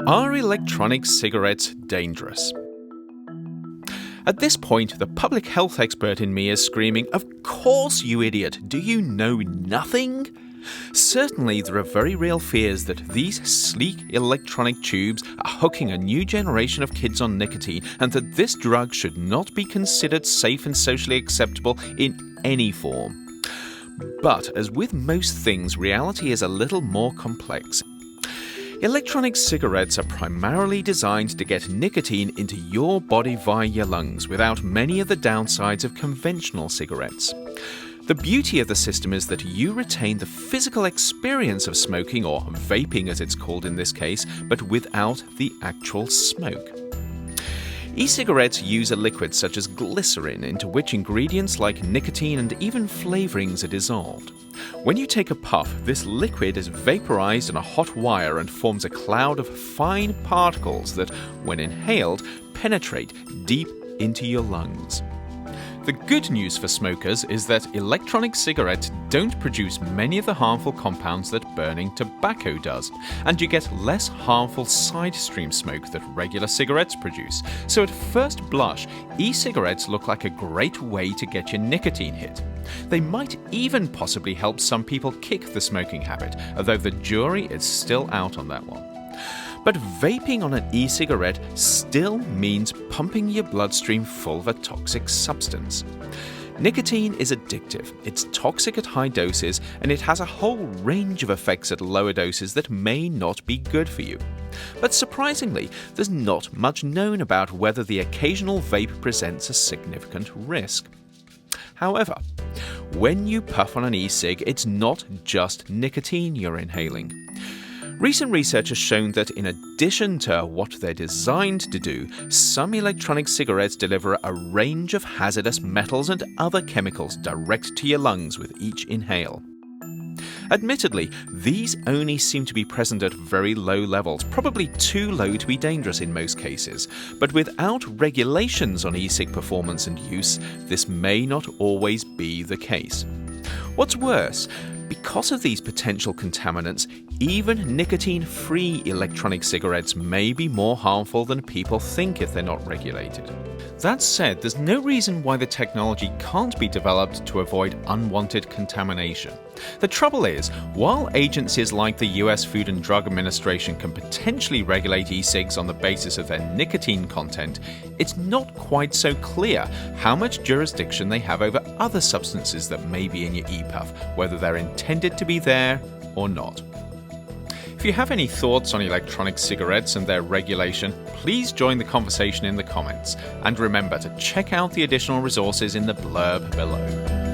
Are electronic cigarettes dangerous? At this point, the public health expert in me is screaming, "Of course, you idiot! Do you know nothing?" Certainly, there are very real fears that these sleek electronic tubes are hooking a new generation of kids on nicotine, and that this drug should not be considered safe and socially acceptable in any form. But, as with most things, reality is a little more complex. Electronic cigarettes are primarily designed to get nicotine into your body via your lungs without many of the downsides of conventional cigarettes. The beauty of the system is that you retain the physical experience of smoking, or vaping as it's called in this case, but without the actual smoke. E-cigarettes use a liquid such as glycerin into which ingredients like nicotine and even flavorings are dissolved. When you take a puff, this liquid is vaporized on a hot wire and forms a cloud of fine particles that, when inhaled, penetrate deep into your lungs. The good news for smokers is that electronic cigarettes don't produce many of the harmful compounds that burning tobacco does, and you get less harmful side stream smoke that regular cigarettes produce. So at first blush, e-cigarettes look like a great way to get your nicotine hit. They might even possibly help some people kick the smoking habit, although the jury is still out on that one. But vaping on an e-cigarette still means pumping your bloodstream full of a toxic substance. Nicotine is addictive, it's toxic at high doses, and it has a whole range of effects at lower doses that may not be good for you. But surprisingly, there's not much known about whether the occasional vape presents a significant risk. However, when you puff on an e-cig, it's not just nicotine you're inhaling. Recent research has shown that in addition to what they're designed to do, some electronic cigarettes deliver a range of hazardous metals and other chemicals direct to your lungs with each inhale. Admittedly, these only seem to be present at very low levels, probably too low to be dangerous in most cases. But without regulations on e-cig performance and use, this may not always be the case. What's worse, because of these potential contaminants, even nicotine-free electronic cigarettes may be more harmful than people think if they're not regulated. That said, there's no reason why the technology can't be developed to avoid unwanted contamination. The trouble is, while agencies like the US Food and Drug Administration can potentially regulate e-cigs on the basis of their nicotine content, it's not quite so clear how much jurisdiction they have over other substances that may be in your e-puff, whether they're intended to be there or not. If you have any thoughts on electronic cigarettes and their regulation, please join the conversation in the comments. And remember to check out the additional resources in the blurb below.